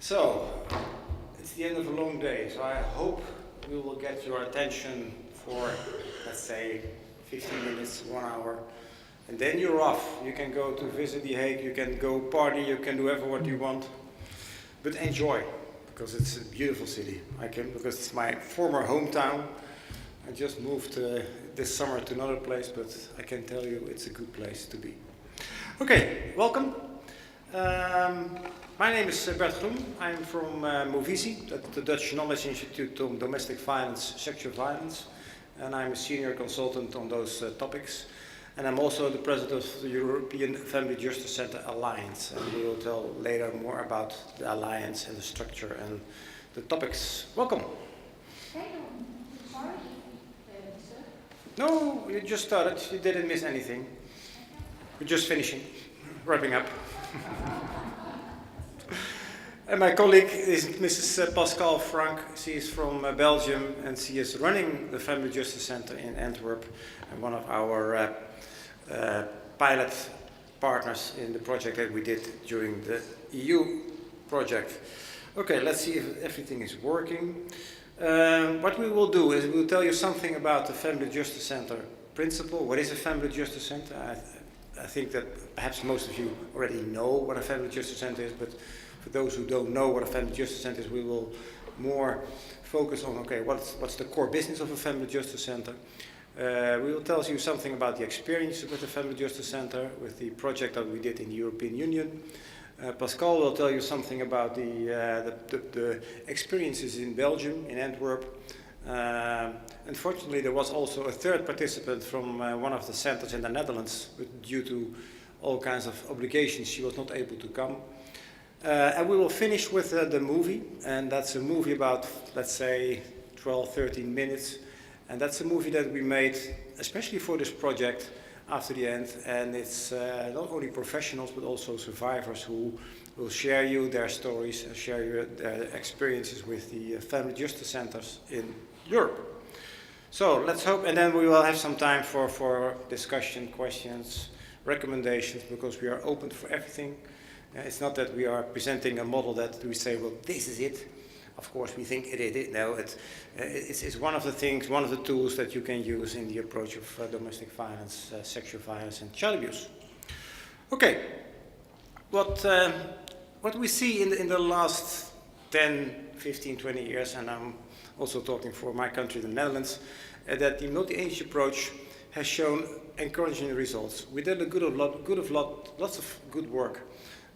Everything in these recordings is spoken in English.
So, it's the end of a long day, so I hope we will get your attention for, let's say, 15 minutes, 1 hour, and then you're off. You can go to visit The Hague, you can go party, you can do what you want, but enjoy, because it's a beautiful city. Because it's my former hometown. I just moved this summer to another place, but I can tell you it's a good place to be. Okay, welcome. My name is Bert Groen. I'm from Movisie, the Dutch Knowledge Institute on Domestic Violence, Sexual Violence, and I'm a senior consultant on those topics. And I'm also the president of the European Family Justice Center Alliance, and we will tell later more about the alliance and the structure and the topics. Welcome. Sorry. No, you just started. You didn't miss anything. We're just finishing, wrapping up. And my colleague is Mrs. Pascal Frank. She is from Belgium, and she is running the Family Justice Center in Antwerp, and one of our pilot partners in the project that we did during the EU project. Okay, let's see if everything is working. What we will do is we'll tell you something about the Family Justice Center principle. What is a Family Justice Center? I think that perhaps most of you already know what a Family Justice Center is, but for those who don't know what a Family Justice Center is, we will more focus on, okay, what's the core business of a Family Justice Center? We will tell you something about the experience with the Family Justice Center, with the project that we did in the European Union. Pascal will tell you something about the experiences in Belgium, in Antwerp. Unfortunately, there was also a third participant from one of the centers in the Netherlands, but due to all kinds of obligations, she was not able to come. And we will finish with the movie, and that's a movie about, let's say, 12, 13 minutes. And that's a movie that we made especially for this project after the end, and it's not only professionals but also survivors who will share you their stories and share their experiences with the family justice centers in Europe. So let's hope, and then we will have some time for discussion, questions, recommendations, because we are open for everything. It's not that we are presenting a model that we say, well, this is it. Of course, we think it is. No, it's one of the things, one of the tools that you can use in the approach of domestic violence, sexual violence, and child abuse. Okay, what we see in the last 10, 15, 20 years, and I'm also talking for my country, the Netherlands, that the multi-agency approach has shown encouraging results. We did lots of good work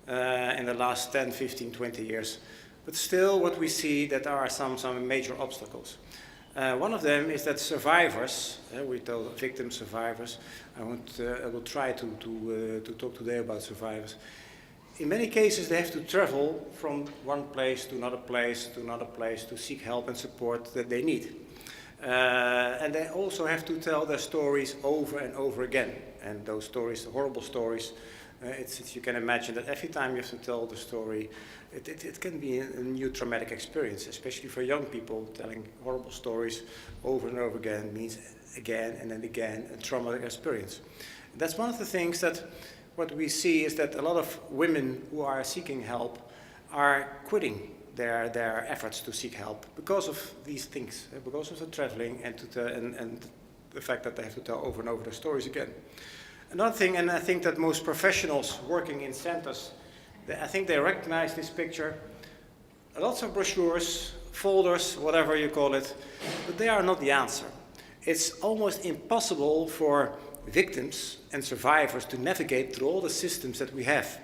in the last 10, 15, 20 years. But still, what we see that there are some major obstacles. One of them is that survivors, we tell victim survivors, I will try to talk today about survivors. In many cases, they have to travel from one place to another place to another place to seek help and support that they need. And they also have to tell their stories over and over again. And those stories, the horrible stories, you can imagine that every time you have to tell the story, it can be a new traumatic experience, especially for young people. Telling horrible stories over and over again means again and then again a traumatic experience. And that's one of the things that what we see is that a lot of women who are seeking help are quitting their efforts to seek help because of these things, because of the traveling and the fact that they have to tell over and over their stories again. Another thing, and I think that most professionals working in centers, I think they recognize this picture. Lots of brochures, folders, whatever you call it, but they are not the answer. It's almost impossible for victims and survivors to navigate through all the systems that we have.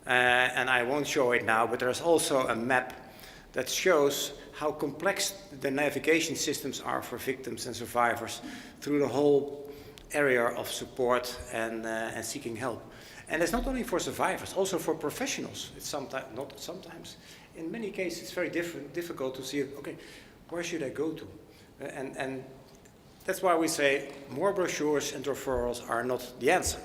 And I won't show it now, but there's also a map that shows how complex the navigation systems are for victims and survivors through the whole area of support and seeking help. And it's not only for survivors, also for professionals. It's sometimes, in many cases, it's very difficult to see, okay, where should I go to? And that's why we say more brochures and referrals are not the answer.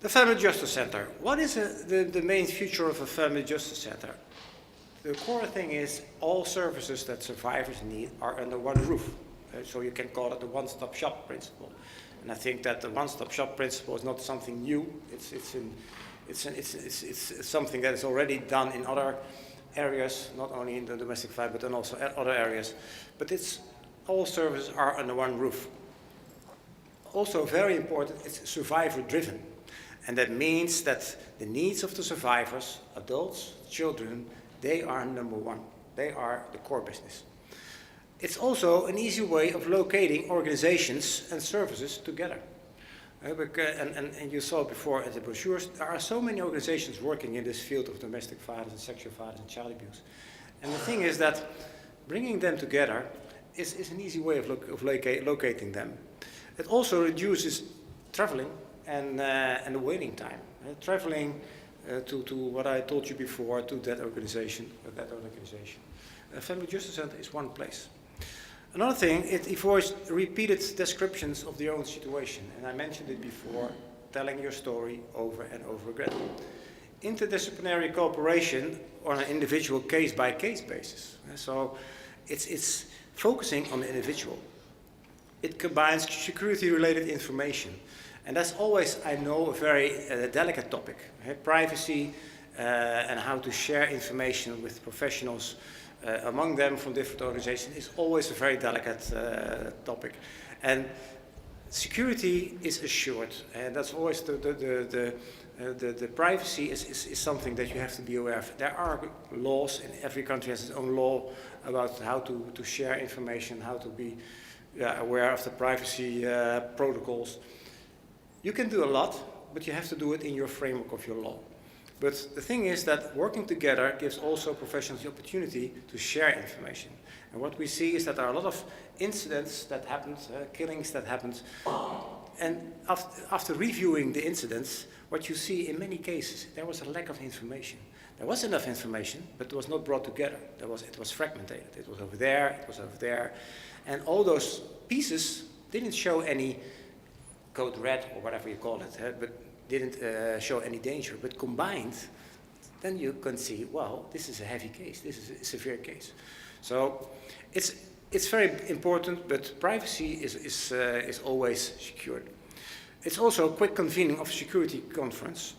The Family Justice Center. What is the main feature of a Family Justice Center? The core thing is all services that survivors need are under one roof. So you can call it the one-stop shop principle. And I think that the one-stop shop principle is not something new. It's something that is already done in other areas, not only in the domestic violence, but then also other areas. But all services are under one roof. Also very important, it's survivor-driven. And that means that the needs of the survivors, adults, children, they are number one. They are the core business. It's also an easy way of locating organizations and services together. And you saw before at the brochures, there are so many organizations working in this field of domestic violence and sexual violence and child abuse. And the thing is that bringing them together is an easy way of locating them. It also reduces traveling and the waiting time. Traveling to what I told you before, to that organization. Family Justice Center is one place. Another thing, it avoids repeated descriptions of the own situation. And I mentioned it before, telling your story over and over again. Interdisciplinary cooperation on an individual case-by-case basis. So it's focusing on the individual. It combines security-related information. And that's always, I know, a very delicate topic. Privacy and how to share information with professionals among them from different organizations is always a very delicate topic. And security is assured, and that's always the privacy is something that you have to be aware of. There are laws, and every country has its own law about how to share information, how to be aware of the privacy protocols. You can do a lot, but you have to do it in your framework of your law. But the thing is that working together gives also professionals the opportunity to share information. And what we see is that there are a lot of incidents that happened, killings that happened. And after reviewing the incidents, what you see in many cases, there was a lack of information. There was enough information, but it was not brought together. It was fragmented. It was over there, it was over there. And all those pieces didn't show any code red or whatever you call it, but didn't show any danger. But combined, then you can see, well, this is a heavy case, this is a severe case. So it's very important, but privacy is always secured. It's also a quick convening of a security conference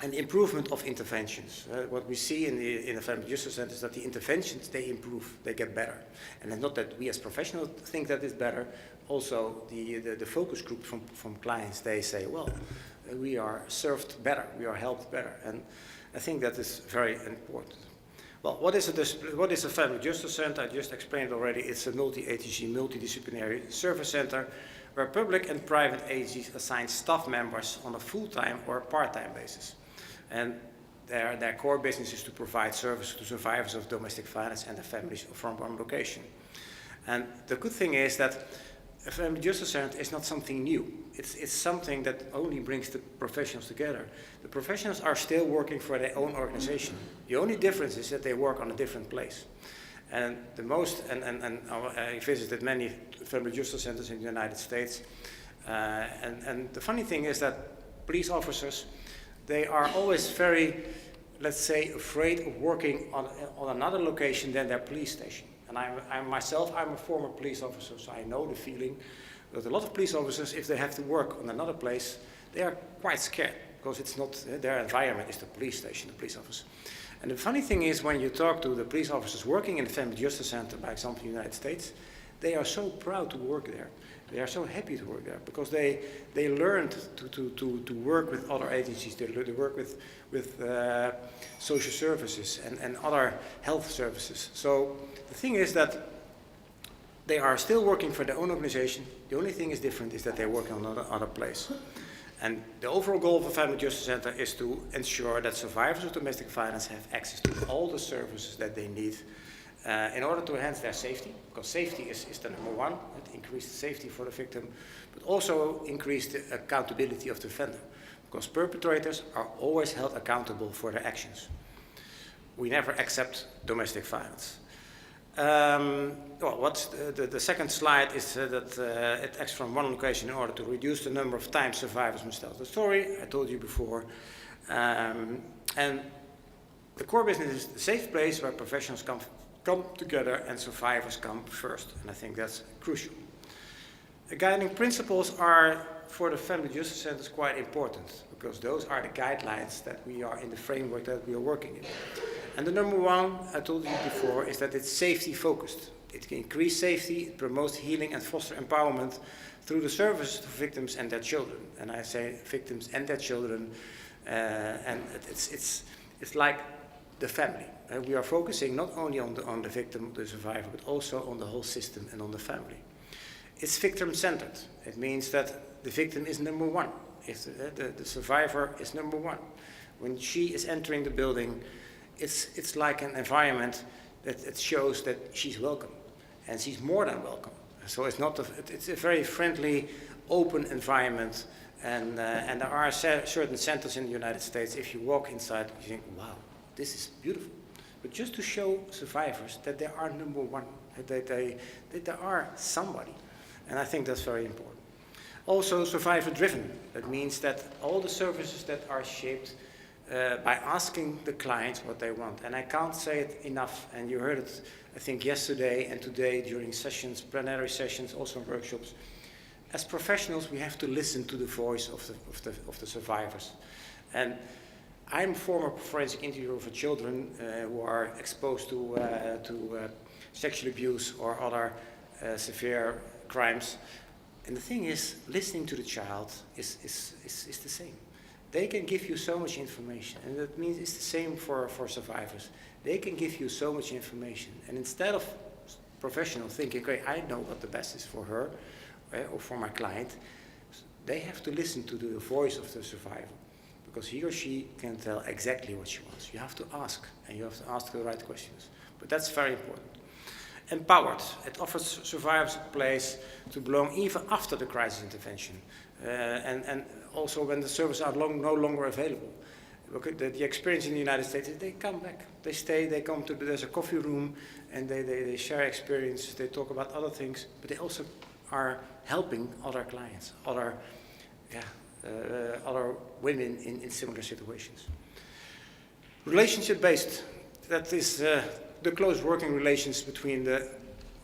and the improvement of interventions. What we see in the Family Justice Center is that the interventions, they improve, they get better. And it's not that we as professionals think that it's better, also the focus group from clients, they say, well, we are served better, we are helped better. And I think that is very important. Well, what is a Family Justice Center? I just explained already. It's a multi-agency, multidisciplinary service center where public and private agencies assign staff members on a full-time or part-time basis. And their core business is to provide service to survivors of domestic violence and their families from one location. And the good thing is that a Family Justice Center is not something new. It's something that only brings the professionals together. The professionals are still working for their own organization. The only difference is that they work on a different place. And I visited many Family Justice Centers in the United States. And the funny thing is that police officers, they are always very, let's say, afraid of working on another location than their police station. And I'm a former police officer, so I know the feeling that a lot of police officers, if they have to work on another place, they are quite scared because it's not their environment is the police station, the police office. And the funny thing is when you talk to the police officers working in the Family Justice Center, by example, in the United States, they are so proud to work there. They are so happy to work there because they learned to work with other agencies, they work with social services and other health services. So the thing is that they are still working for their own organization. The only thing is different is that they're working on another place. And the overall goal of the Family Justice Center is to ensure that survivors of domestic violence have access to all the services that they need in order to enhance their safety, because safety is the number one, it increased safety for the victim, but also increase the accountability of the offender, because perpetrators are always held accountable for their actions. We never accept domestic violence. The second slide is that it acts from one location in order to reduce the number of times survivors must tell the story. I told you before. And the core business is the safe place where professionals come together and survivors come first. And I think that's crucial. The guiding principles are, for the Family Justice Centers, quite important, because those are the guidelines that we are in the framework that we are working in. And the number one, I told you before, is that it's safety focused. It can increase safety, it promotes healing and foster empowerment through the services to victims and their children. And I say victims and their children, and it's like the family. We are focusing not only on the victim, the survivor, but also on the whole system and on the family. It's victim-centered. It means that the victim is number one. If the survivor is number one. When she is entering the building, it's like an environment that it shows that she's welcome, and she's more than welcome. So it's a very friendly, open environment, and there are certain centers in the United States. If you walk inside, you think, wow, this is beautiful. But just to show survivors that they are number one, that they are somebody, and I think that's very important. Also survivor-driven. That means that all the services that are shaped by asking the clients what they want. And I can't say it enough, and you heard it, I think, yesterday and today during sessions, plenary sessions, also in workshops. As professionals, we have to listen to the voice of the survivors. And I'm a former forensic interviewer for children who are exposed to sexual abuse or other severe crimes. And the thing is, listening to the child is the same. They can give you so much information, and that means it's the same for survivors. They can give you so much information, and instead of professional thinking, okay, I know what the best is for her or for my client, they have to listen to the voice of the survivor, because he or she can tell exactly what she wants. You have to ask, and you have to ask the right questions. But that's very important. Empowered. It offers survivors a place to belong even after the crisis intervention, and also when the services are no longer available. Look at the experience in the United States is they come back, they stay, they come to, there's a coffee room, and they share experience, they talk about other things, but they also are helping other clients, other women in similar situations. Relationship-based. That is the close working relations between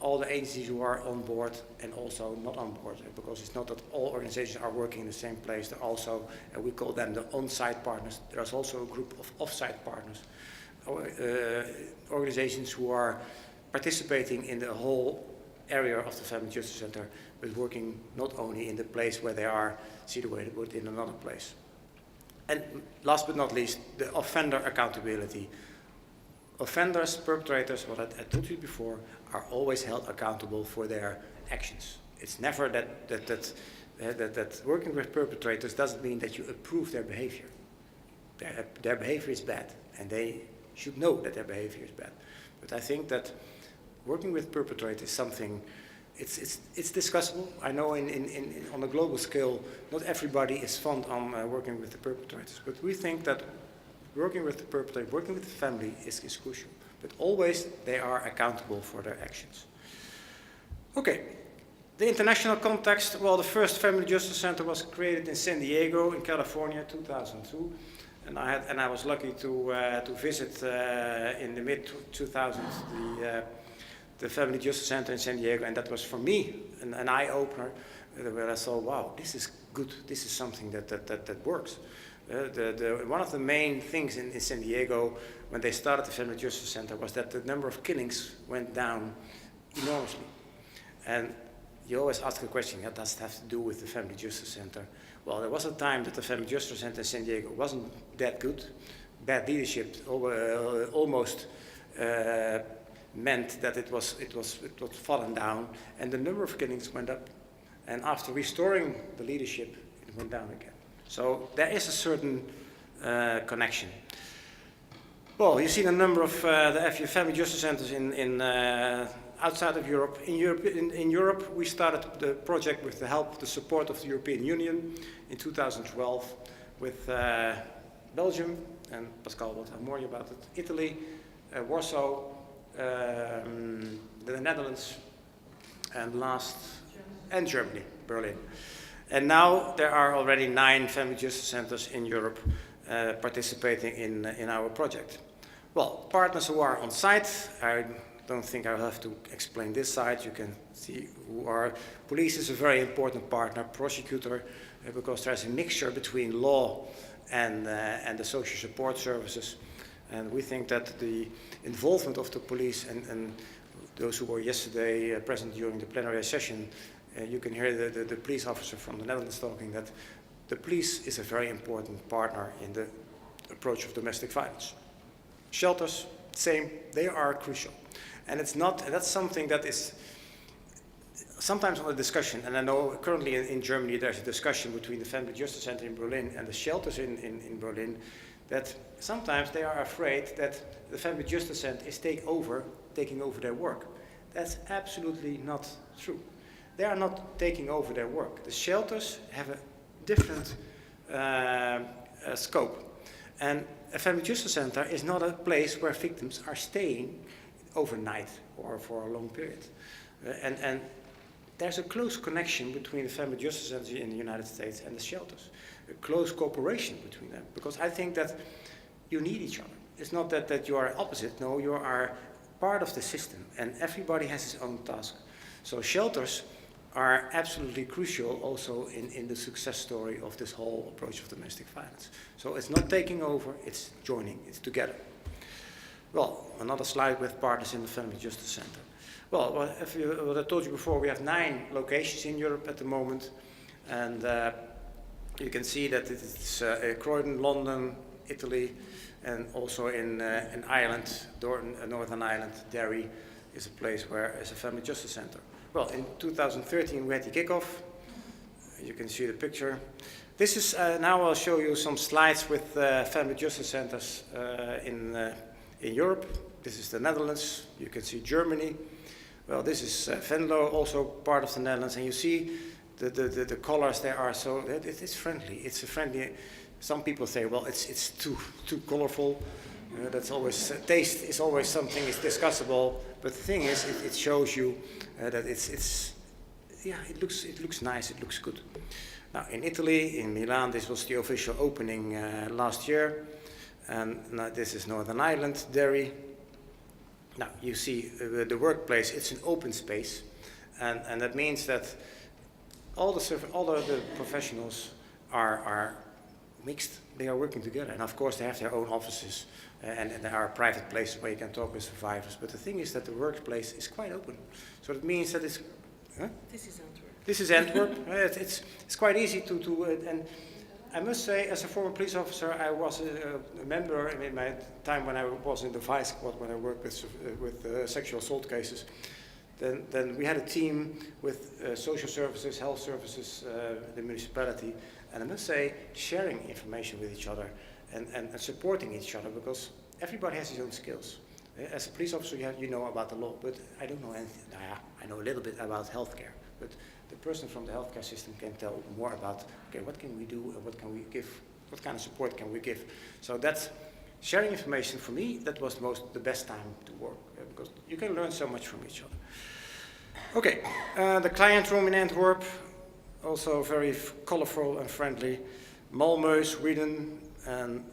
all the agencies who are on board and also not on board, because it's not that all organizations are working in the same place. There are also, we call them the on-site partners. There's also a group of off-site partners, organizations who are participating in the whole area of the Family Justice Center, but working not only in the place where they are situated, but in another place. And last but not least, the offender accountability. Offenders, perpetrators, what I told you before, are always held accountable for their actions. It's never that working with perpetrators doesn't mean that you approve their behavior. Their behavior is bad, and they should know that their behavior is bad. But I think that working with perpetrators is something, it's discussable. I know on a global scale, not everybody is fond on working with the perpetrators, but we think that working with the perpetrator, working with the family is crucial. But always they are accountable for their actions. Okay, the international context. Well, the first Family Justice Center was created in San Diego in California, 2002. And I was lucky to visit in the mid-2000s the Family Justice Center in San Diego, and that was for me an eye-opener, where I saw, wow, this is good, this is something that works. One of the main things in San Diego when they started the Family Justice Center was that the number of killings went down enormously. And you always ask the question, what does it have to do with the Family Justice Center? Well, there was a time that the Family Justice Center in San Diego wasn't that good. Bad leadership almost meant that it was fallen down, and the number of killings went up. And after restoring the leadership, it went down again. So there is a certain connection. Well, you see the number of the Family Justice Centers in outside of Europe. In Europe, we started the project with the help, the support of the European Union in 2012 with Belgium, and Pascal will tell more about it, Italy, Warsaw, the Netherlands, and Germany, Berlin. And now there are already 9 Family Justice Centers in Europe participating in our project. Well, partners who are on site, I don't think I'll have to explain this side. You can see who are. Police is a very important partner, prosecutor, because there's a mixture between law and the social support services. And we think that the involvement of the police and those who were yesterday present during the plenary session, you can hear the police officer from the Netherlands talking that the police is a very important partner in the approach of domestic violence. Shelters, same, they are crucial. And it's not, that's something that is sometimes on the discussion, and I know currently in Germany there's a discussion between the Family Justice Center in Berlin and the shelters in Berlin, that sometimes they are afraid that the Family Justice Center is taking over their work. That's absolutely not true. They are not taking over their work. The shelters have a different scope. And a Family Justice Center is not a place where victims are staying overnight or for a long period. And there's a close connection between the Family Justice Center in the United States and the shelters. A close cooperation between them. Because I think that you need each other. It's not that you are opposite. No, you are part of the system. And everybody has his own task. So shelters are absolutely crucial also in the success story of this whole approach of domestic violence. So it's not taking over, it's joining, it's together. Well, another slide with partners in the Family Justice Center. Well, what I told you before, we have 9 locations in Europe at the moment. And you can see that it's Croydon, London, Italy, and also in Ireland, Northern Ireland, Derry is a place where it's a Family Justice Center. Well, in 2013 we had the kickoff. You can see the picture. This is, now I'll show you some slides with Family Justice Centers in Europe. This is the Netherlands. You can see Germany. Well, this is Venlo, also part of the Netherlands, and you see the colors there are so, it's friendly. It's a friendly, some people say, well, it's too colorful. That's always, taste is always something, it's discussable, but the thing is, it shows you that yeah, it looks nice, it looks good. Now, in Italy, in Milan, this was the official opening last year, and now this is Northern Ireland, Derry. Now, you see the workplace, it's an open space, and that means that all the professionals are mixed, they are working together, and of course they have their own offices, and there are private places where you can talk with survivors, but the thing is that the workplace is quite open. So it means that it's... Huh? This is Antwerp. This is Antwerp. It's quite easy to and I must say, as a former police officer, I was a member in my time when I was in the vice squad, when I worked with sexual assault cases. Then we had a team with social services, health services, the municipality, and I must say, sharing information with each other and supporting each other, because everybody has his own skills. As a police officer, you know about the law, but I don't know anything. I know a little bit about healthcare, but the person from the healthcare system can tell more about, okay, what can we do and what can we give, what kind of support can we give. So that's sharing information for me, that was the best time to work, because you can learn so much from each other. Okay, the client room in Antwerp, also very colorful and friendly. Malmö, Sweden, and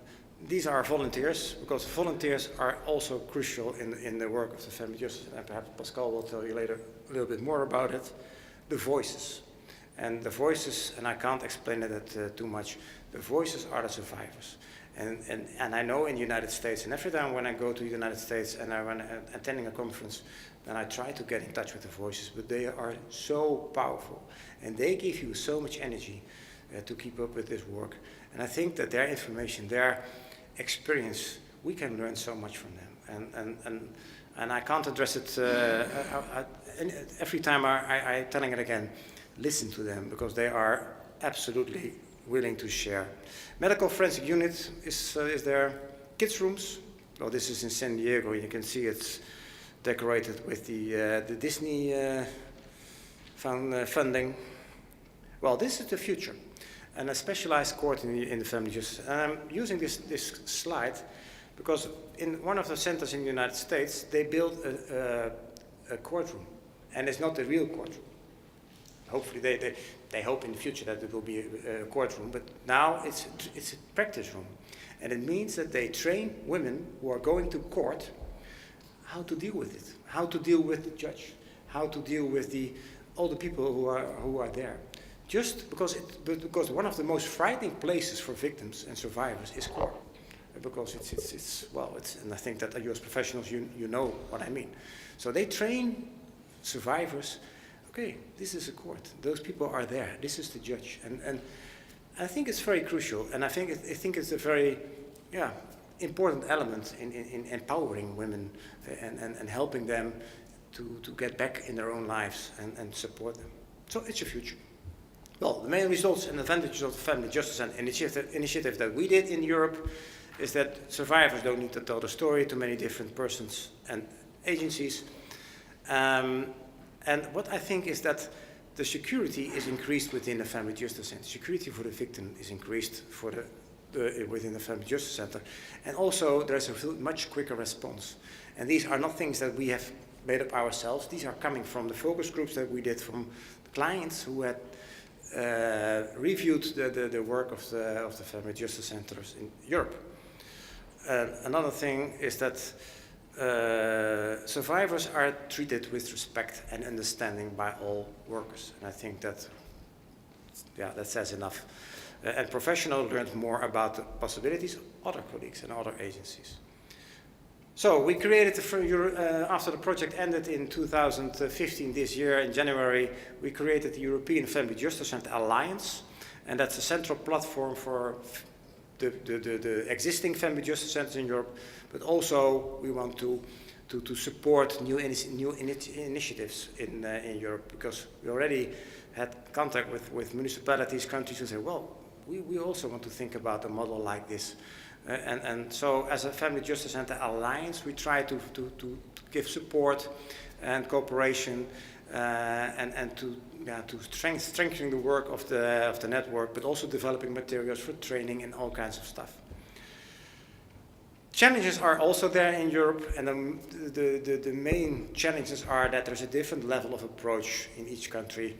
these are volunteers, because volunteers are also crucial in the work of the Family Justice, and perhaps Pascal will tell you later a little bit more about it. The voices. And the voices, and I can't explain it too much, the voices are the survivors. And I know in the United States, and every time when I go to the United States and I'm attending a conference, then I try to get in touch with the voices, but they are so powerful. And they give you so much energy to keep up with this work. And I think that their information, their experience, we can learn so much from them. And I can't address it, every time I'm telling it again, listen to them, because they are absolutely willing to share. Medical forensic unit is there. Kids rooms, well, this is in San Diego, you can see it's decorated with the Disney funding. Well, this is the future, and a specialized court in the Family Justice. And I'm using this slide because in one of the centers in the United States, they built a courtroom, and it's not a real courtroom. Hopefully they hope in the future that it will be a courtroom, but now it's a practice room. And it means that they train women who are going to court how to deal with it, how to deal with the judge, how to deal with all the people who are there. Just because one of the most frightening places for victims and survivors is court. because and I think that you as professionals, you know what I mean. So they train survivors. Okay, this is a court. Those people are there. This is the judge, and I think it's very crucial, and I think it's a very, important element in empowering women and helping them to get back in their own lives and support them. So it's a future. Well, the main results and advantages of the Family Justice initiative that we did in Europe is that survivors don't need to tell the story to many different persons and agencies. And what I think is that the security is increased within the Family Justice Center. Security for the victim is increased within the Family Justice Center. And also there's a much quicker response. And these are not things that we have made up ourselves. These are coming from the focus groups that we did from clients who had reviewed the work of the Family Justice Centers in Europe. Another thing is that survivors are treated with respect and understanding by all workers. And I think that, that says enough. And professionals learned more about the possibilities of other colleagues and other agencies. So we created, after the project ended in 2015, this year in January, we created the European Family Justice Center Alliance. And that's a central platform for the existing family justice centers in Europe, but also we want to support new initiatives in Europe, because we already had contact with municipalities, countries who say, well, we also want to think about a model like this. And so as a Family Justice Center Alliance, we try to give support and cooperation and to strengthening the work of the network, but also developing materials for training and all kinds of stuff. Challenges are also there in Europe, and the main challenges are that there's a different level of approach in each country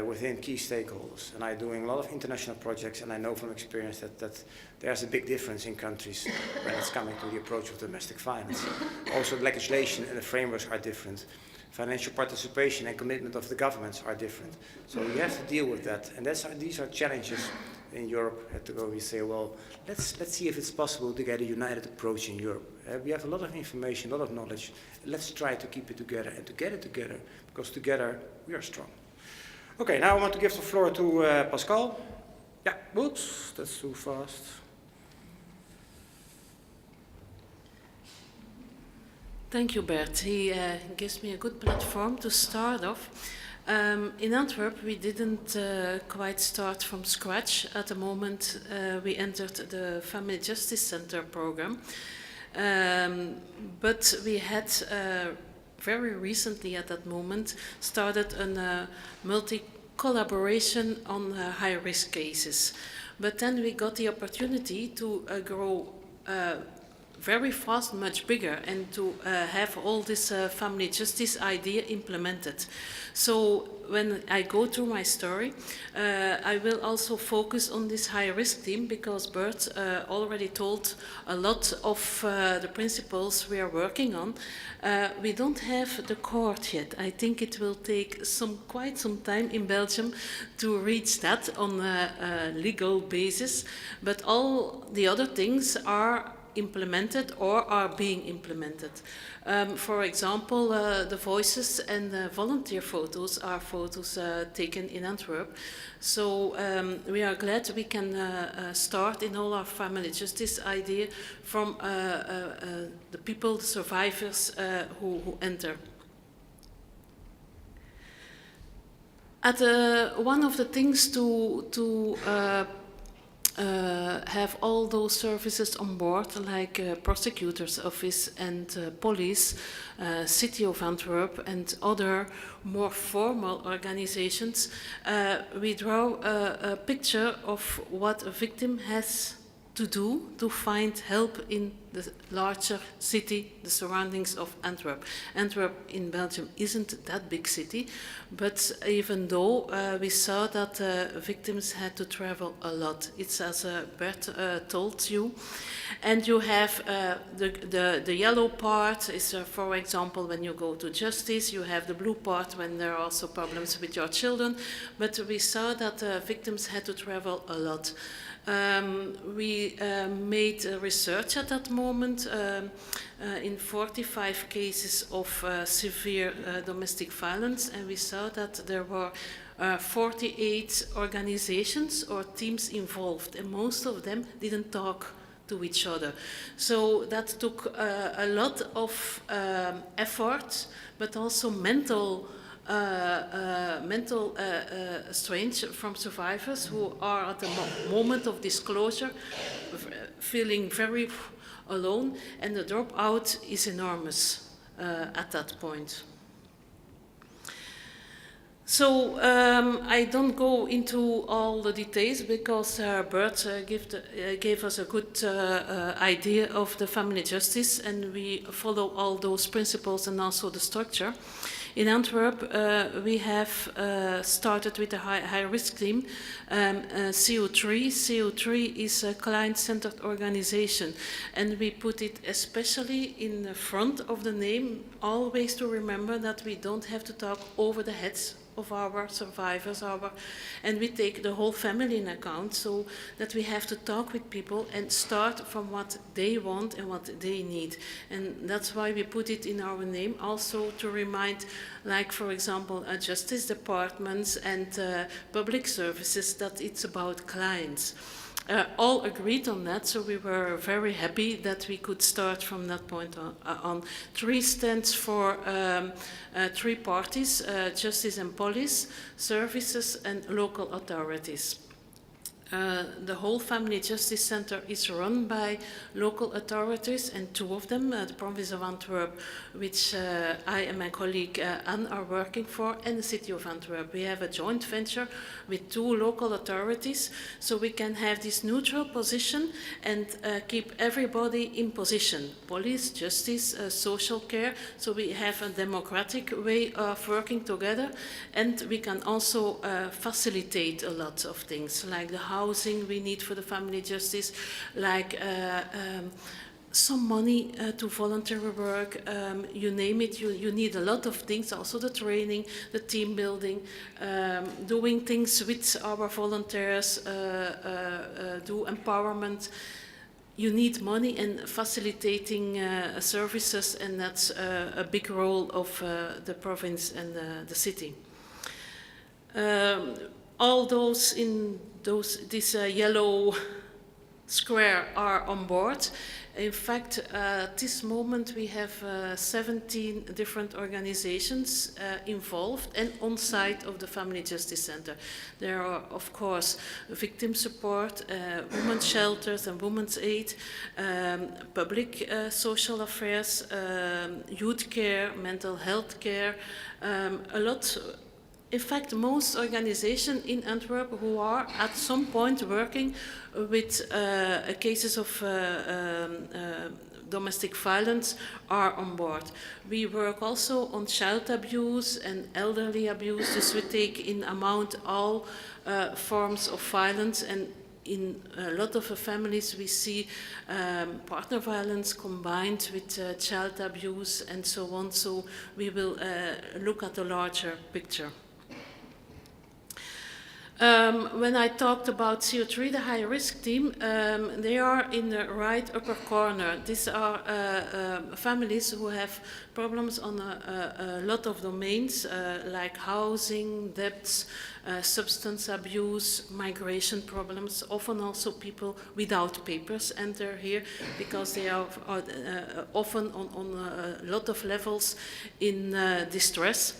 within key stakeholders. And I'm doing a lot of international projects, and I know from experience that there's a big difference in countries when it's coming to the approach of domestic violence. Also, the legislation and the frameworks are different. Financial participation and commitment of the governments are different. So you have to deal with that. And these are challenges in Europe. Had to go, we say, well, let's see if it's possible to get a united approach in Europe. We have a lot of information, a lot of knowledge. Let's try to keep it together and to get it together, because together we are strong. Okay, now I want to give the floor to Pascal. Yeah, whoops, that's too fast. Thank you, Bert. He gives me a good platform to start off. In Antwerp, we didn't quite start from scratch at the moment we entered the Family Justice Center program. But we had very recently at that moment started a multi-collaboration on high-risk cases. But then we got the opportunity to grow very fast, much bigger, and to have all this family justice idea implemented. So when I go through my story, I will also focus on this high-risk team, because Bert already told a lot of the principles we are working on. We don't have the court yet. I think it will take quite some time in Belgium to reach that on a legal basis, but all the other things are implemented or are being implemented. For example, the voices and the volunteer photos are photos taken in Antwerp. So we are glad we can start in all our family justice idea from the people, the survivors who enter. One of the things to have all those services on board, like prosecutor's office and police, City of Antwerp and other more formal organizations, we draw a picture of what a victim has to do to find help in the larger city, the surroundings of Antwerp. Antwerp in Belgium isn't that big city, but even though we saw that victims had to travel a lot. It's as Bert told you. And you have the yellow part is, for example, when you go to justice. You have the blue part when there are also problems with your children. But we saw that victims had to travel a lot. We made research at that moment in 45 cases of severe domestic violence, and we saw that there were 48 organizations or teams involved, and most of them didn't talk to each other. So that took a lot of effort, but also mental strain from survivors who are at the moment of disclosure feeling very alone, and the dropout is enormous at that point. So I don't go into all the details because Bert gave us a good idea of the family justice, and we follow all those principles and also the structure. In Antwerp, we have started with a high-risk team, CO3. CO3 is a client-centered organization, and we put it especially in the front of the name, always to remember that we don't have to talk over the heads of our survivors, and we take the whole family in account, so that we have to talk with people and start from what they want and what they need. And that's why we put it in our name, also to remind, like for example, justice departments and public services, that it's about clients. All agreed on that, so we were very happy that we could start from that point on. 3 stands for 3 parties, justice and police, services and local authorities. The whole Family Justice Center is run by local authorities, and 2 of them, the Province of Antwerp, which I and my colleague Anne are working for, and the City of Antwerp. We have a joint venture with 2 local authorities, so we can have this neutral position and keep everybody in position. Police, justice, social care, so we have a democratic way of working together, and we can also facilitate a lot of things, like the housing we need for the family justice, like some money to voluntary work, you name it, you need a lot of things, also the training, the team building, doing things with our volunteers, do empowerment. You need money and facilitating services, and that's a big role of the province and the city. All those in this yellow square are on board. In fact, at this moment we have 17 different organizations involved and on site of the Family Justice Center. There are, of course, victim support, women's shelters and women's aid, public social affairs, youth care, mental health care, a lot. In fact, most organizations in Antwerp who are at some point working with cases of domestic violence are on board. We work also on child abuse and elderly abuse, so we take in account all forms of violence, and in a lot of families we see partner violence combined with child abuse and so on, so we will look at the larger picture. When I talked about CO3, the high-risk team, they are in the right upper corner. These are families who have problems on a lot of domains, like housing, debts, substance abuse, migration problems. Often also people without papers enter here because they are often on a lot of levels in distress.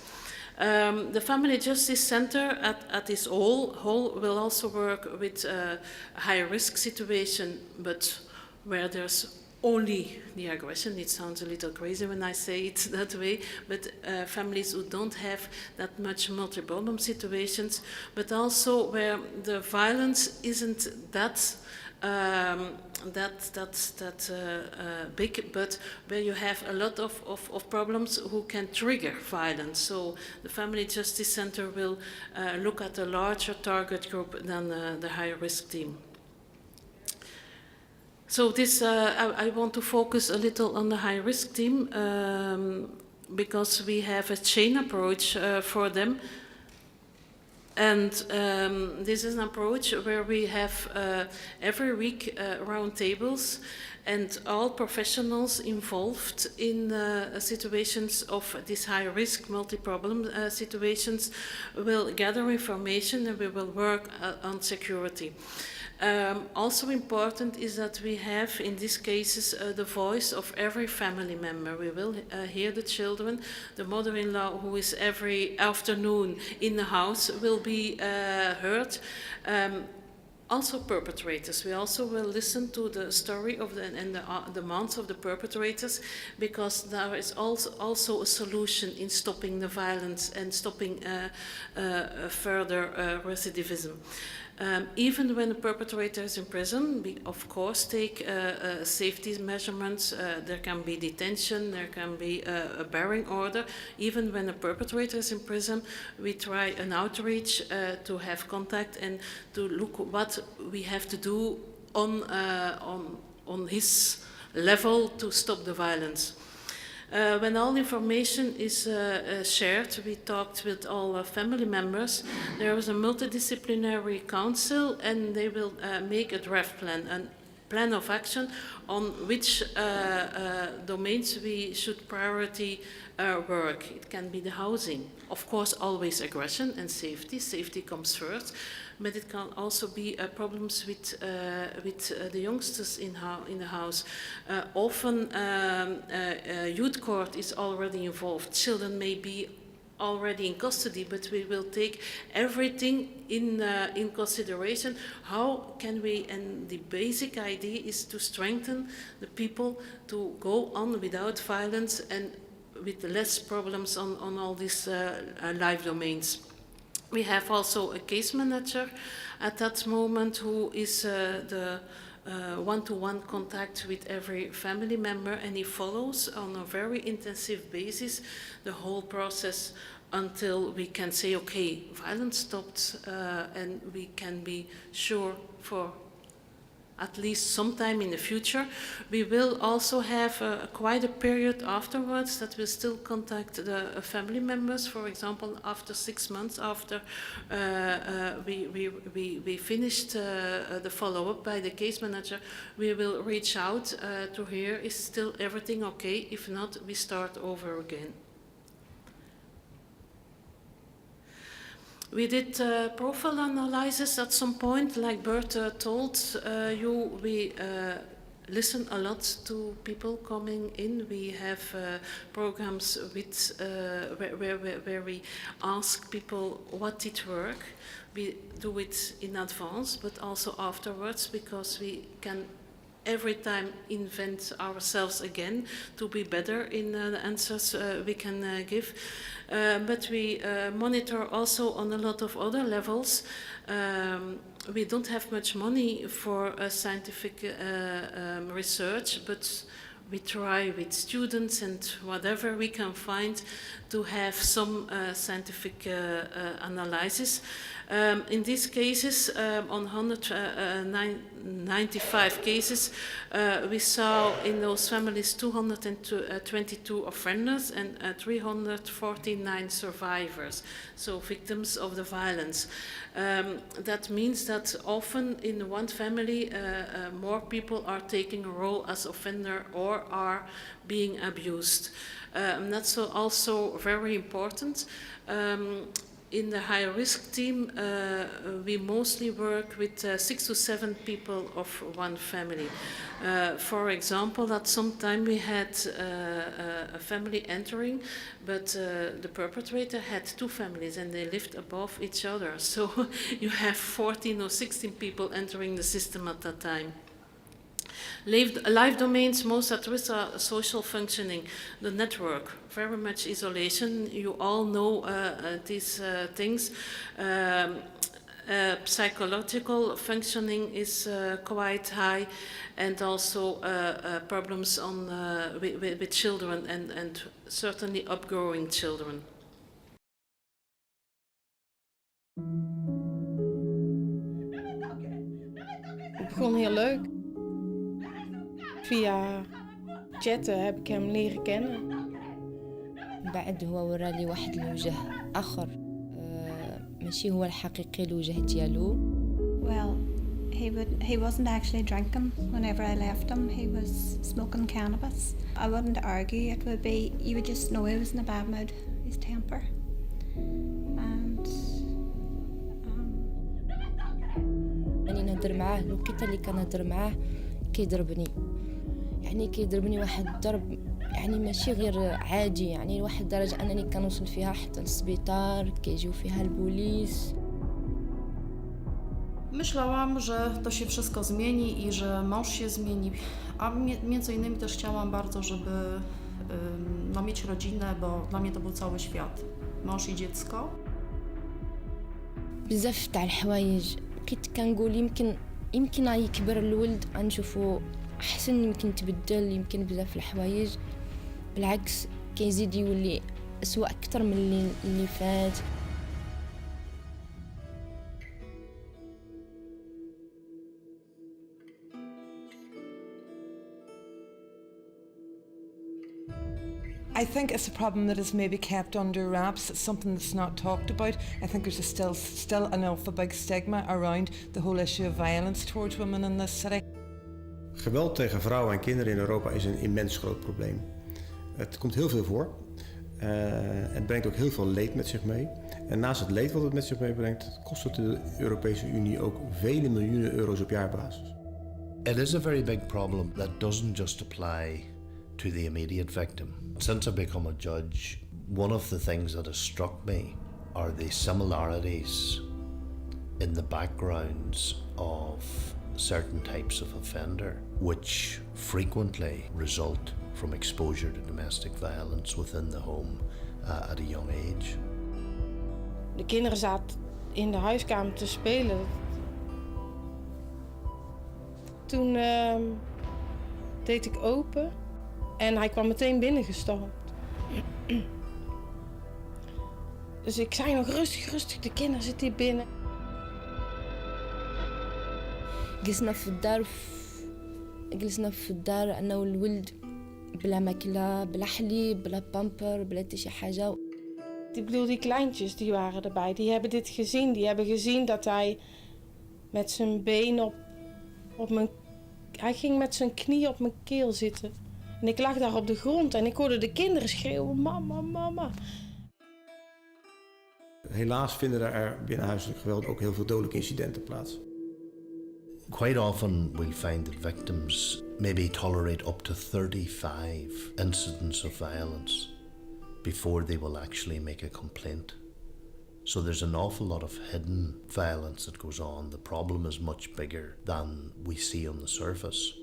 The Family Justice Center at its whole will also work with a high-risk situation, but where there's only the aggression. It sounds a little crazy when I say it that way, but families who don't have that much multi-problem situations, but also where the violence isn't that big, but where you have a lot of problems who can trigger violence. So the Family Justice Center will look at a larger target group than the high-risk team. So this, I want to focus a little on the high-risk team because we have a chain approach for them. And this is an approach where we have every week round tables, and all professionals involved in situations of these high-risk multi-problem situations will gather information, and we will work on security. Also important is that we have, in these cases, the voice of every family member. We will hear the children. The mother-in-law, who is every afternoon in the house, will be heard. Also perpetrators. We also will listen to the story of the demands of the perpetrators, because there is also a solution in stopping the violence and stopping further recidivism. Even when the perpetrator is in prison, we of course take safety measurements. There can be detention, there can be a barring order. Even when the perpetrator is in prison, we try an outreach to have contact and to look what we have to do on his level to stop the violence. When all information is shared, we talked with all family members. There was a multidisciplinary council, and they will make a draft plan, a plan of action on which domains we should priority work. It can be the housing. Of course, always aggression and safety. Safety comes first. But it can also be problems with the youngsters in the house. Often youth court is already involved. Children may be already in custody, but we will take everything in consideration. How can we, and the basic idea is to strengthen the people to go on without violence and with less problems on all these life domains. We have also a case manager at that moment who is the one-to-one contact with every family member, and he follows on a very intensive basis the whole process until we can say, okay, violence stopped, and we can be sure for at least sometime in the future. We will also have quite a period afterwards that we'll still contact the family members. For example, after 6 months after we finished the follow-up by the case manager, we will reach out to hear, is still everything okay? If not, we start over again. We did profile analysis at some point, like Bert told you. We listen a lot to people coming in. We have programs with where we ask people what did work. We do it in advance, but also afterwards, because we can every time invent ourselves again to be better in the answers we can give. But we monitor also on a lot of other levels. We don't have much money for scientific research, but we try with students and whatever we can find to have some scientific analysis. In these cases, on 195 cases, we saw in those families 222 offenders and 349 survivors, so victims of the violence. That means that often in one family, more people are taking a role as offender or are being abused. That's also very important. In the high-risk team, we mostly work with 6 to 7 people of one family. For example, at some time we had a family entering, but the perpetrator had 2 families and they lived above each other. So you have 14 or 16 people entering the system at that time. Life domains most at risk are social functioning, the network, very much isolation. You all know these things. Psychological functioning is quite high, and also problems with children and certainly upgrowing children. Het begon heel leuk. Via chatten heb ik hem leren kennen. بعد هو ورالي واحد الوجه آخر ماشي هو الحقيقي الوجه ديالو. Well, he wasn't actually drinking whenever I left him. He was smoking cannabis. I wouldn't argue. It would be, you would just know he was in a bad mood, his temper. And يعني نهضر معاه الوقيته اللي كنهضر معاه كيضربني، يعني كيضربني واحد الضرب يعني ماشي غير عادي، يعني لواحد الدرجه انني كنوصل فيها حتى للسبيطار، كيجيو فيها البوليس. Myślałam, że to się wszystko zmieni i że mąż się zmieni, a między innymi też chciałam bardzo, żeby mieć rodzinę, bo dla mnie to był cały świat. Mąż i dziecko. بزاف تاع الحوايج بقيت كنقول يمكن يكبر الولد غنشوفو احسن، يمكن تبدل، يمكن بزاف الحوايج بالعكس كيزيد يولي اسوأ اكثر من اللي فات. I think it's a problem that is maybe kept under wraps. It's something that's not talked about. I think there's still an awful big stigma around the whole issue of violence towards women in this city. Geweld tegen vrouwen en kinderen in Europa is een immens groot probleem. Het komt heel veel voor. Het brengt ook heel veel leed met zich mee. En naast het leed wat het met zich meebrengt, kost het de Europese Unie ook vele miljoenen euro's op jaarbasis. It is a very big problem that doesn't just apply to the immediate victim. Since I've become a judge, one of the things that has struck me are the similarities in the backgrounds of certain types of offender, which frequently result from exposure to domestic violence within the home at a young age. De kinderen zaten in de huiskamer te spelen. Toen deed ik open en hij kwam meteen binnengestormd. Dus ik zei nog rustig, de kinderen zitten hier binnen. جلسنا في الدار انا والولد بلا ماكله بلا حليب بلا بامبر بلا حتى شي حاجه. Ik bedoel, die kleintjes die waren erbij, die hebben dit gezien. Die hebben gezien dat hij met zijn been op mijn... Hij ging met zijn knie op mijn keel zitten. En ik lag daar op de grond en ik hoorde de kinderen schreeuwen, mama, mama. Helaas vinden er binnenhuiselijk geweld ook heel veel dodelijke incidenten plaats. Quite often we'll find that victims maybe tolerate up to 35 incidents of violence before they will actually make a complaint. So there's an awful lot of hidden violence that goes on. The problem is much bigger than we see on the surface.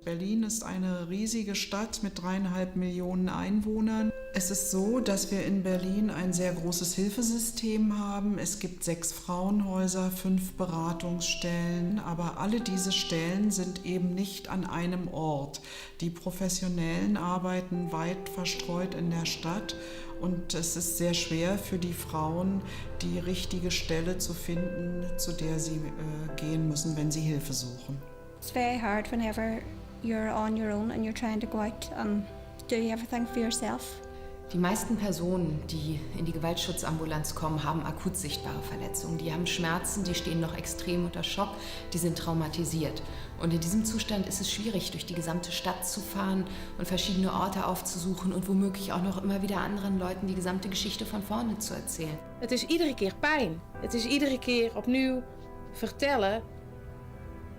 Berlin ist eine riesige Stadt mit 3,5 Millionen Einwohnern. Es ist so, dass wir in Berlin ein sehr großes Hilfesystem haben. Es gibt 6 Frauenhäuser, 5 Beratungsstellen, aber alle diese Stellen sind eben nicht an einem Ort. Die Professionellen arbeiten weit verstreut in der Stadt und es ist sehr schwer für die Frauen, die richtige Stelle zu finden, zu der sie gehen müssen, wenn sie Hilfe suchen. it's very hard whenever you're on your own and you're trying to go out and do everything for yourself. Die meisten Personen, die in die Gewaltschutzambulanz kommen, haben akut sichtbare Verletzungen. Die haben Schmerzen, die stehen noch extrem unter Schock, die sind traumatisiert. Und in diesem Zustand ist es schwierig, durch die gesamte Stadt zu fahren und verschiedene Orte aufzusuchen und womöglich auch noch immer wieder anderen Leuten die gesamte Geschichte von vorne zu erzählen. Het is iedere keer pijn. Het is iedere keer opnieuw vertellen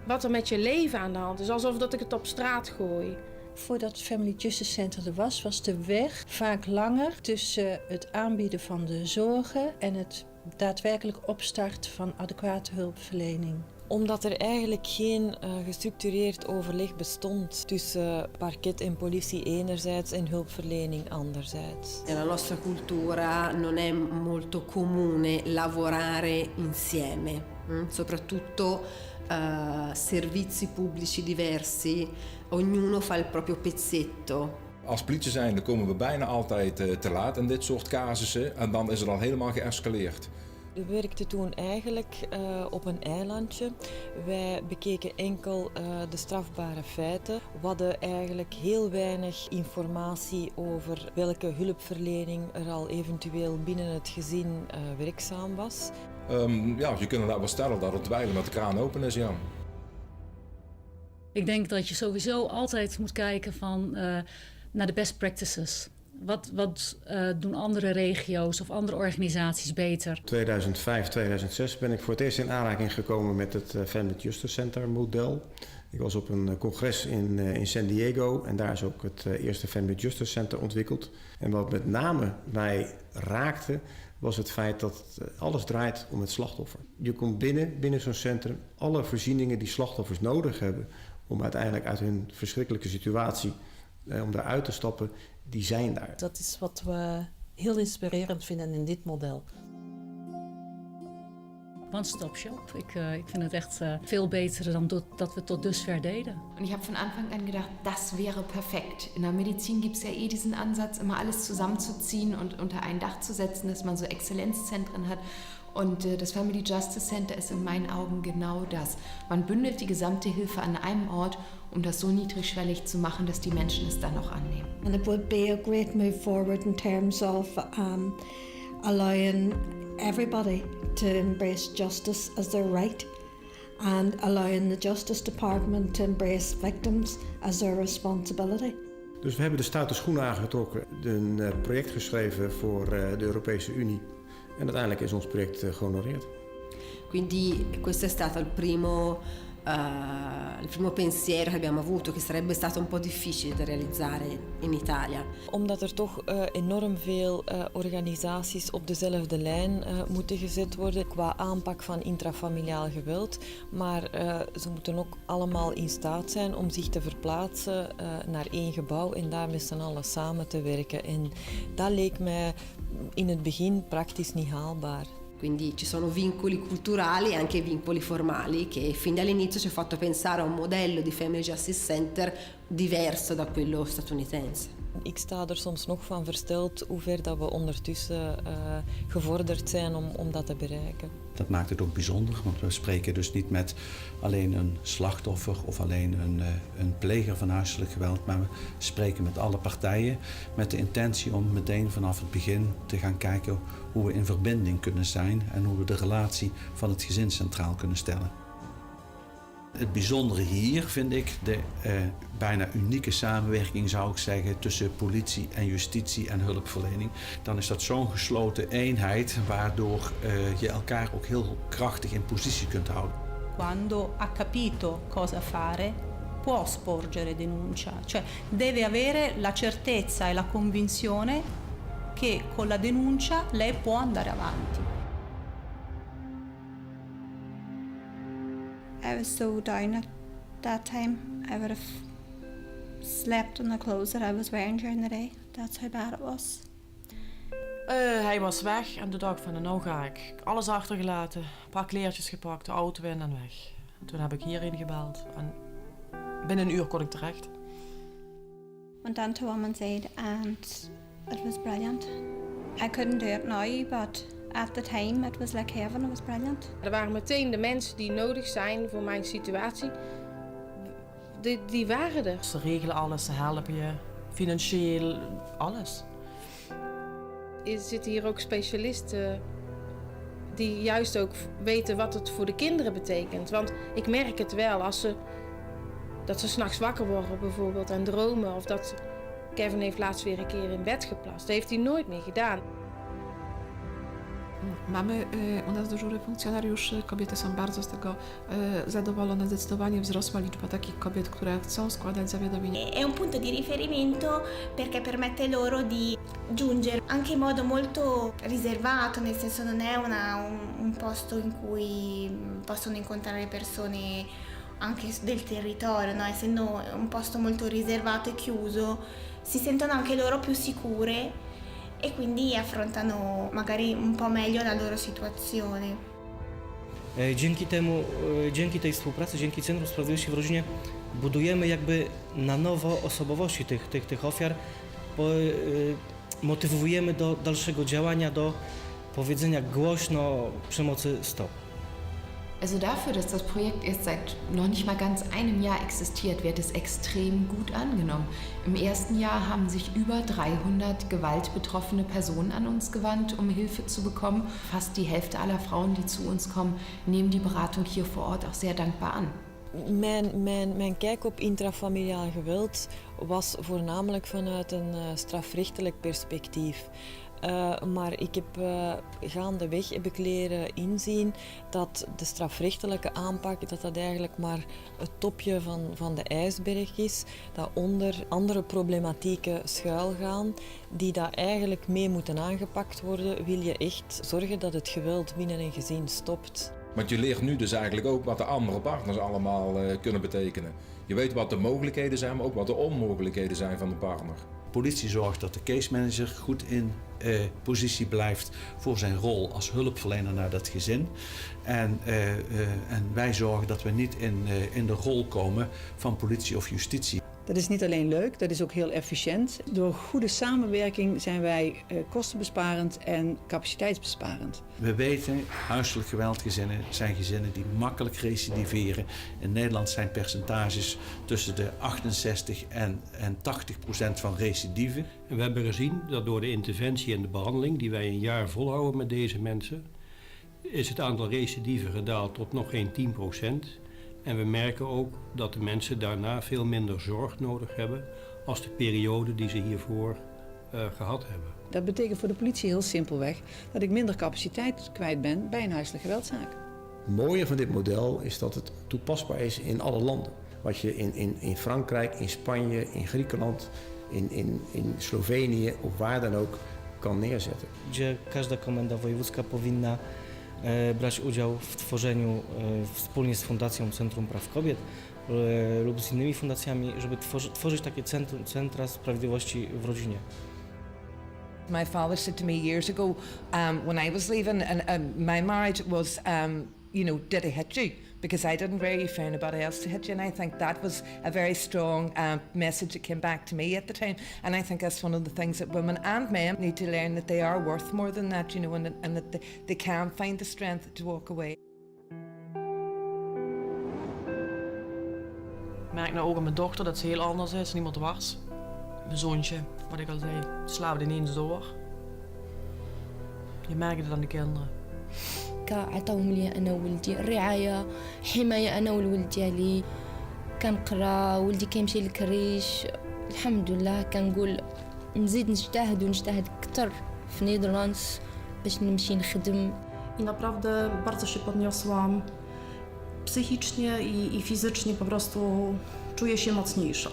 wat er met je leven aan de hand is. Alsof dat ik het op straat gooi. Voordat het Family Justice Center er was de weg vaak langer tussen het aanbieden van de zorgen en het daadwerkelijk opstarten van adequate hulpverlening. Omdat er eigenlijk geen gestructureerd overleg bestond tussen parket en politie enerzijds en hulpverlening anderzijds. Nella nostra cultura non è molto comune lavorare insieme, soprattutto servizi pubblici diversi, ognuno fa il proprio pezzetto. Als politie zijnde komen we bijna altijd te laat in dit soort casussen en dan is het al helemaal geëscaleerd. We werkten toen eigenlijk op een eilandje. Wij bekeken enkel de strafbare feiten. We hadden eigenlijk heel weinig informatie over welke hulpverlening er al eventueel binnen het gezin werkzaam was. Ja, je kunt inderdaad wel stellen dat het dweilen met de kraan open is, ja. Ik denk dat je sowieso altijd moet kijken naar de best practices. Wat doen andere regio's of andere organisaties beter? 2005, 2006 ben ik voor het eerst in aanraking gekomen met het Family Justice Center model. Ik was op een congres in San Diego en daar is ook het eerste Family Justice Center ontwikkeld. En wat met name mij raakte was het feit dat alles draait om het slachtoffer. Je komt binnen zo'n centrum, alle voorzieningen die slachtoffers nodig hebben om uiteindelijk uit hun verschrikkelijke situatie om daaruit te stappen, die zijn daar. Dat is wat we heel inspirerend vinden in dit model. One-stop shop. Ik vind het echt veel beter dan dat we tot dusver deden. Und ich habe von Anfang an gedacht, das wäre perfekt. In der Medizin gibt es ja diesen Ansatz, immer alles zusammenzuziehen und unter ein Dach zu setzen, dass man so Exzellenzzentren hat. Und das Family Justice Center ist in meinen Augen genau das. Man bündelt die gesamte Hilfe an einem Ort, um das so niedrigschwellig zu machen, dass die Menschen es dann auch annehmen. And it would be a great move forward in terms of allowing everybody to embrace justice as their right and allowing the Justice Department to embrace victims as their responsibility. Dus we hebben de stoute schoenen aangetrokken, een project geschreven voor de Europese Unie. En uiteindelijk is ons project gehonoreerd. Quindi questo è stato il primo pensiero che abbiamo avuto, che sarebbe stato un po' difficile da realizzare in Italia. Omdat er toch enorm veel organisaties op dezelfde lijn moeten gezet worden qua aanpak van intrafamiliaal geweld. Maar ze moeten ook allemaal in staat zijn om zich te verplaatsen naar één gebouw en daar met z'n allen samen te werken. En dat leek mij in het begin praktisch niet haalbaar. Quindi ci sono vincoli culturali e anche vincoli formali che fin dall'inizio ci ha fatto pensare a un modello di Family Justice Center diverso da quello statunitense. Ik sta er soms nog van versteld hoe ver dat we ondertussen gevorderd zijn om dat te bereiken. Dat maakt het ook bijzonder, want we spreken dus niet met alleen een slachtoffer of alleen een pleger van huiselijk geweld, maar we spreken met alle partijen met de intentie om meteen vanaf het begin te gaan kijken hoe we in verbinding kunnen zijn en hoe we de relatie van het gezin centraal kunnen stellen. Het bijzondere hier vind ik de bijna unieke samenwerking, zou ik zeggen, tussen politie en justitie en hulpverlening. Dan is dat zo'n gesloten eenheid waardoor je elkaar ook heel krachtig in positie kunt houden. Quando ha capito cosa fare, può sporgere denuncia, cioè deve avere la certezza e la convinzione che con la denuncia lei può andare avanti. I was so down at that time. I would have slept in the clothes that I was wearing during the day. That's how bad it was. Hij was weg en toen dacht ik van nou ga ik. Alles achtergelaten, een paar kleertjes gepakt, de auto in en weg. Toen heb ik hierheen gebeld en binnen een uur kon ik terecht. Went down to Women's Aid and it was brilliant. I couldn't do it now, but at the time it was like heaven, it was brilliant. Er waren meteen de mensen die nodig zijn voor mijn situatie. Die waren er. Ze regelen alles, ze helpen je, financieel, alles. Er zitten hier ook specialisten die juist ook weten wat het voor de kinderen betekent. Want ik merk het wel dat ze 's nachts wakker worden bijvoorbeeld en dromen. Of dat Kevin heeft laatst weer een keer in bed geplast. Dat heeft hij nooit meer gedaan. Mamy u nas dyżury funkcjonariuszy, kobiety są bardzo z tego zadowolone, zdecydowanie wzrosła liczba takich kobiet, które chcą składać zawiadomienie. È un punto di riferimento perché permette loro di giungere anche in modo molto riservato, nel senso non è un posto in cui possono incontrare persone anche del territorio, no? Essendo un posto molto riservato e chiuso, si sentono anche loro più sicure e quindi affrontano magari un po' meglio la loro situazione. Dzięki tej współpracy, dzięki Centrum Sprawiedliwości w Rodzinie budujemy jakby na nowo osobowości tych ofiar, motywujemy do dalszego działania, do powiedzenia głośno przemocy stop. Also dafür, dass das Projekt erst seit noch nicht mal ganz einem Jahr existiert, wird es extrem gut angenommen. Im ersten Jahr haben sich über 300 gewaltbetroffene Personen an uns gewandt, um Hilfe zu bekommen. Fast die Hälfte aller Frauen, die zu uns kommen, nehmen die Beratung hier vor Ort auch sehr dankbar an. Mijn kijk op intrafamiliaal geweld was voornamelijk vanuit een strafrechtelijk perspectief. Maar ik heb gaandeweg leren inzien dat de strafrechtelijke aanpak dat eigenlijk maar het topje van de ijsberg is. Dat onder andere problematieken schuilgaan die dat eigenlijk mee moeten aangepakt worden. Wil je echt zorgen dat het geweld binnen een gezin stopt. Want je leert nu dus eigenlijk ook wat de andere partners allemaal kunnen betekenen. Je weet wat de mogelijkheden zijn, maar ook wat de onmogelijkheden zijn van de partner. Politie zorgt dat de case manager goed in positie blijft voor zijn rol als hulpverlener naar dat gezin. En wij zorgen dat we niet in de rol komen van politie of justitie. Dat is niet alleen leuk, dat is ook heel efficiënt. Door goede samenwerking zijn wij kostenbesparend en capaciteitsbesparend. We weten, huiselijk geweldgezinnen zijn gezinnen die makkelijk recidiveren. In Nederland zijn percentages tussen de 68 en 80% van recidive. En we hebben gezien dat door de interventie en de behandeling die wij een jaar volhouden met deze mensen, is het aantal recidieven gedaald tot nog geen 10%. En we merken ook dat de mensen daarna veel minder zorg nodig hebben als de periode die ze hiervoor gehad hebben. Dat betekent voor de politie heel simpelweg dat ik minder capaciteit kwijt ben bij een huiselijke geweldzaak. Het mooie van dit model is dat het toepasbaar is in alle landen. Wat je in Frankrijk, in Spanje, in Griekenland, in Slovenië of waar dan ook kan neerzetten. Gdzie każda komenda wojewódzka powinna brać udział w tworzeniu wspólnie z Fundacją Centrum Praw Kobiet lub z innymi fundacjami, żeby tworzyć takie centra sprawiedliwości w rodzinie. My father said to me years ago when I was leaving and my marriage was, you know, did he hit you? Because I didn't really find anybody else to hit you, and I think that was a very strong message that came back to me at the time. And I think that's one of the things that women and men need to learn, that they are worth more than that, you know, and that they can find the strength to walk away. Ik merk nou ook aan mijn dochter dat ze heel anders is dan iemand was. Mijn zoontje, wat ik al zei, slaapt ineens door. Je merkt het aan de kinderen. عطاوهم لي انا وولدي الرعايه حمايه انا والولد ديالي كنقرا ولدي كيمشي للكريش الحمد لله كنقول نزيد نجتهد اكثر في نيدرلاندز باش نمشي نخدم. I naprawdę bardzo się podniosłam psychicznie i fizycznie, po prostu czuję się mocniejsza.